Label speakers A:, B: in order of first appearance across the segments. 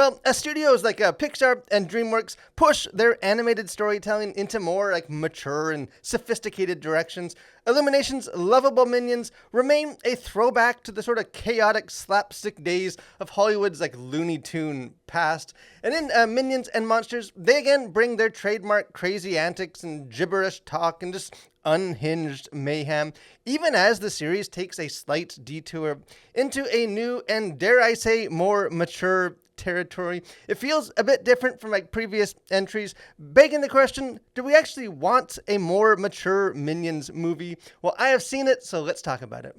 A: Well, as studios like Pixar and DreamWorks push their animated storytelling into more like mature and sophisticated directions, Illumination's lovable minions remain a throwback to the sort of chaotic slapstick days of Hollywood's like Looney Tune past. And in Minions and Monsters, they again bring their trademark crazy antics and gibberish talk and just unhinged mayhem, even as the series takes a slight detour into a new and, dare I say, more mature territory. It feels a bit different from like previous entries, begging the question, do we actually want a more mature Minions movie? Well, I have seen it, so let's talk about it.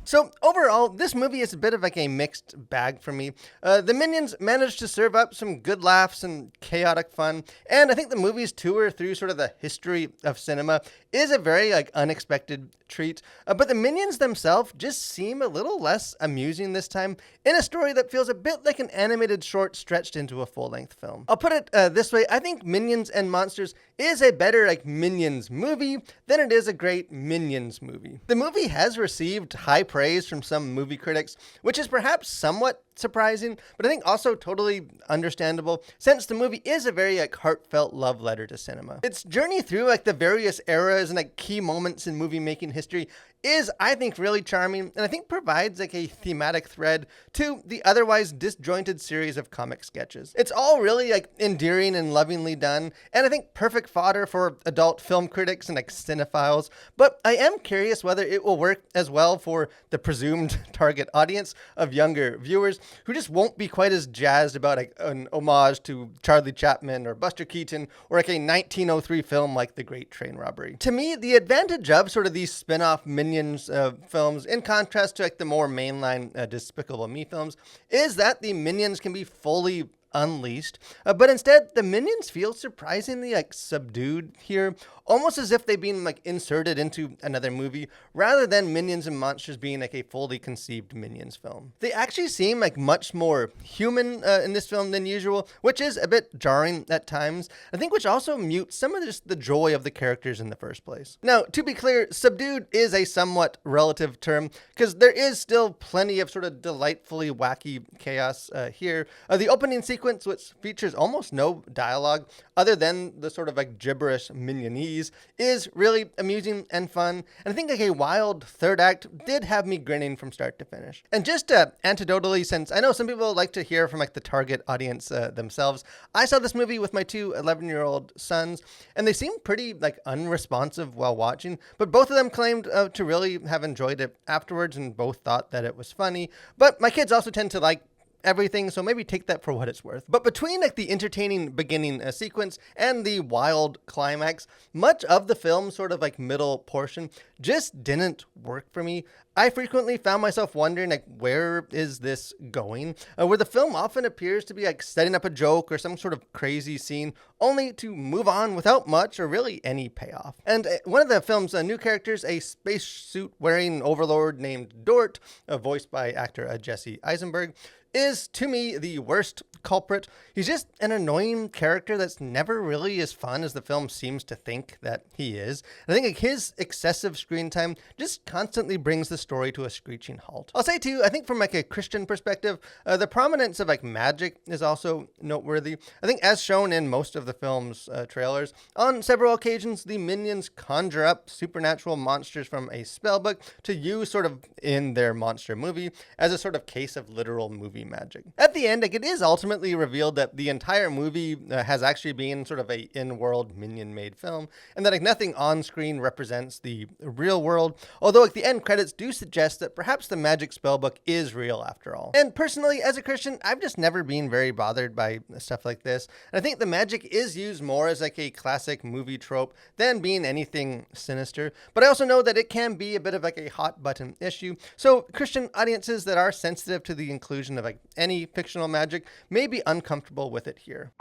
A: So overall, this movie is a bit of like a mixed bag for me. The Minions managed to serve up some good laughs and chaotic fun, and I think the movie's tour through sort of the history of cinema is a very like unexpected treat. But the Minions themselves just seem a little less amusing this time in a story that feels a bit like an animated short stretched into a full-length film. I'll put it this way, I think Minions and Monsters is a better like Minions movie than it is a great Minions movie. The movie has received high praise from some movie critics, which is perhaps somewhat surprising, but I think also totally understandable since the movie is a very like heartfelt love letter to cinema. Its journey through like the various eras and like key moments in movie making history is, I think, really charming, and I think provides like a thematic thread to the otherwise disjointed series of comic sketches. It's all really like endearing and lovingly done, and I think perfect fodder for adult film critics and like cinephiles, but I am curious whether it will work as well for the presumed target audience of younger viewers who just won't be quite as jazzed about like an homage to Charlie Chaplin or Buster Keaton or like a 1903 film like The Great Train Robbery. To me, the advantage of sort of these spin-off Minions films, in contrast to like the more mainline Despicable Me films, is that the Minions can be fully unleashed, but instead the Minions feel surprisingly like subdued here, almost as if they've been like inserted into another movie rather than Minions and Monsters being like a fully conceived Minions film. They actually seem like much more human in this film than usual, which is a bit jarring at times, I think, which also mutes some of just the joy of the characters in the first place. Now, to be clear, subdued is a somewhat relative term because there is still plenty of sort of delightfully wacky chaos here. The opening sequence, which features almost no dialogue other than the sort of like gibberish minionese, is really amusing and fun, and I think like a wild third act did have me grinning from start to finish. And just anecdotally, since I know some people like to hear from like the target audience themselves, I saw this movie with my two 11-year-old sons, and they seemed pretty like unresponsive while watching, but both of them claimed to really have enjoyed it afterwards, and both thought that it was funny. But my kids also tend to like everything, so maybe take that for what it's worth. But between like the entertaining beginning sequence and the wild climax, much of the film's sort of like middle portion just didn't work for me. I frequently found myself wondering like, where is this going? Where the film often appears to be like setting up a joke or some sort of crazy scene only to move on without much or really any payoff. And one of the film's new characters, a spacesuit wearing overlord named Dort, voiced by actor Jesse Eisenberg, is, to me, the worst culprit. He's just an annoying character that's never really as fun as the film seems to think that he is. And I think like, his excessive screen time just constantly brings the story to a screeching halt. I'll say too, I think from like a Christian perspective, the prominence of like magic is also noteworthy. I think as shown in most of the film's trailers, on several occasions, the Minions conjure up supernatural monsters from a spellbook to use sort of in their monster movie as a sort of case of literal movie magic. At the end, like, it is ultimately revealed that the entire movie has actually been sort of a in-world Minion-made film, and that like nothing on screen represents the real world, although like the end credits do suggest that perhaps the magic spellbook is real after all. And personally, as a Christian, I've just never been very bothered by stuff like this, and I think the magic is used more as like a classic movie trope than being anything sinister, but I also know that it can be a bit of like a hot button issue, so Christian audiences that are sensitive to the inclusion of like any fictional magic may be uncomfortable with it here.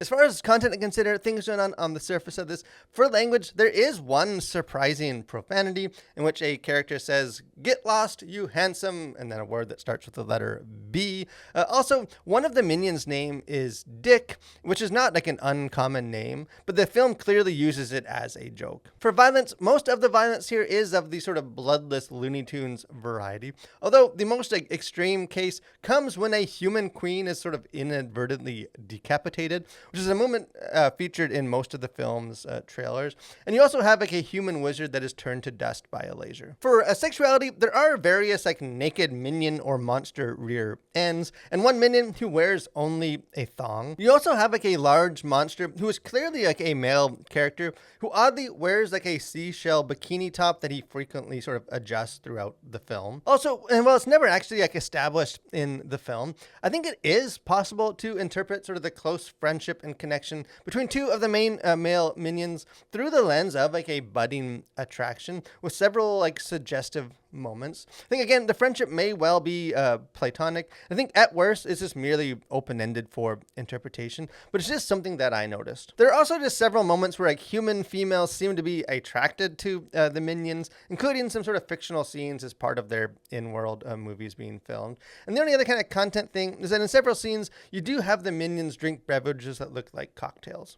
A: As far as content to consider, things going on the surface of this, for language, there is one surprising profanity in which a character says, "Get lost, you handsome," and then a word that starts with the letter B. Also, one of the minions' name is Dick, which is not like an uncommon name, but the film clearly uses it as a joke. For violence, most of the violence here is of the sort of bloodless Looney Tunes variety, although the most extreme case comes when a human queen is sort of inadvertently decapitated, which is a moment featured in most of the film's trailers. And you also have like a human wizard that is turned to dust by a laser. For sexuality, there are various like naked minion or monster rear ends, and one minion who wears only a thong. You also have like a large monster who is clearly like a male character who oddly wears like a seashell bikini top that he frequently sort of adjusts throughout the film. Also, and while it's never actually like established in the film, I think it is possible to interpret sort of the close friendship and connection between two of the main male minions through the lens of like a budding attraction with several like suggestive moments. I think again the friendship may well be platonic. I think at worst it's just merely open-ended for interpretation, but it's just something that I noticed. There are also just several moments where like human females seem to be attracted to the minions, including some sort of fictional scenes as part of their in-world movies being filmed. And the only other kind of content thing is that in several scenes you do have the minions drink beverages that look like cocktails.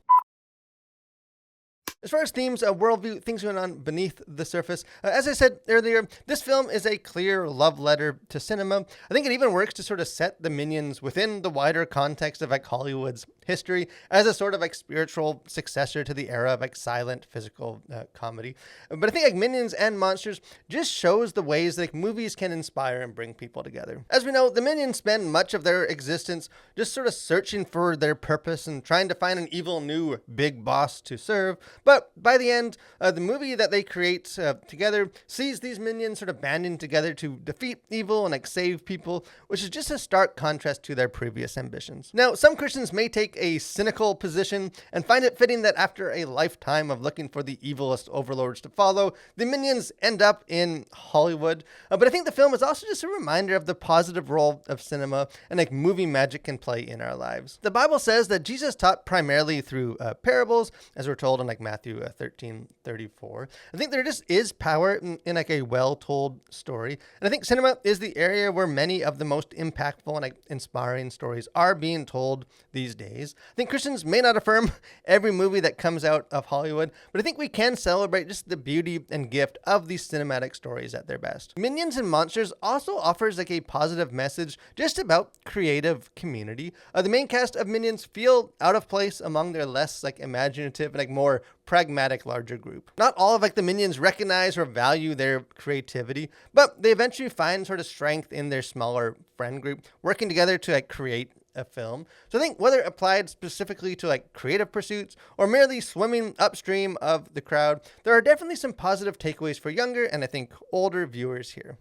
A: As far as themes, worldview, things going on beneath the surface, as I said earlier, this film is a clear love letter to cinema. I think it even works to sort of set the minions within the wider context of like Hollywood's history as a sort of like spiritual successor to the era of like silent physical comedy. But I think like Minions and Monsters just shows the ways like movies can inspire and bring people together. As we know, the Minions spend much of their existence just sort of searching for their purpose and trying to find an evil new big boss to serve. But by the end, the movie that they create together sees these minions sort of banding together to defeat evil and like save people, which is just a stark contrast to their previous ambitions. Now, some Christians may take a cynical position and find it fitting that after a lifetime of looking for the evilest overlords to follow, the minions end up in Hollywood. But I think the film is also just a reminder of the positive role of cinema and like movie magic can play in our lives. The Bible says that Jesus taught primarily through parables, as we're told in like Matthew 13:34. I think there just is power in like a well-told story. And I think cinema is the area where many of the most impactful and like inspiring stories are being told these days. I think Christians may not affirm every movie that comes out of Hollywood, but I think we can celebrate just the beauty and gift of these cinematic stories at their best. Minions and Monsters also offers like a positive message just about creative community. The main cast of Minions feel out of place among their less like imaginative and like more pragmatic larger group. Not all of like the minions recognize or value their creativity, but they eventually find sort of strength in their smaller friend group, working together to like create a film. So I think whether applied specifically to like creative pursuits or merely swimming upstream of the crowd, there are definitely some positive takeaways for younger and I think older viewers here.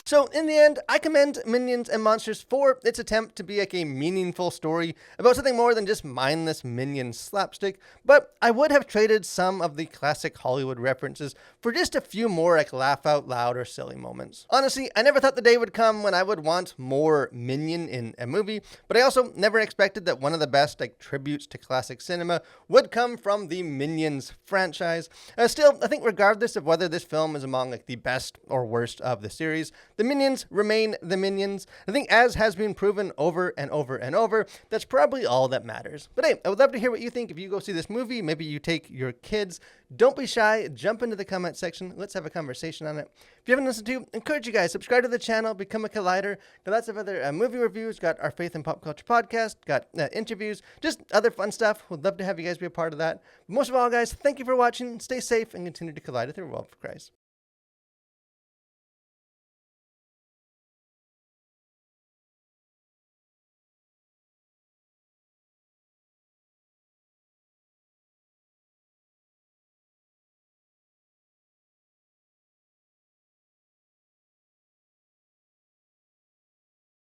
A: So in the end, I commend Minions and Monsters for its attempt to be like a meaningful story about something more than just mindless minion slapstick, but I would have traded some of the classic Hollywood references for just a few more like laugh out loud or silly moments. Honestly, I never thought the day would come when I would want more Minion in a movie, but I also never expected that one of the best like tributes to classic cinema would come from the Minions franchise. Still, I think regardless of whether this film is among like the best or worst of the series, the Minions remain the Minions. I think as has been proven over and over and over, that's probably all that matters. But hey, I would love to hear what you think if you go see this movie. Maybe you take your kids. Don't be shy. Jump into the comment section. Let's have a conversation on it. If you haven't listened to, encourage you guys, subscribe to the channel, become a collider. Got lots of other movie reviews, got our Faith and Pop Culture podcast, got interviews, just other fun stuff. Would love to have you guys be a part of that. But most of all, guys, thank you for watching. Stay safe and continue to collide with your world for Christ.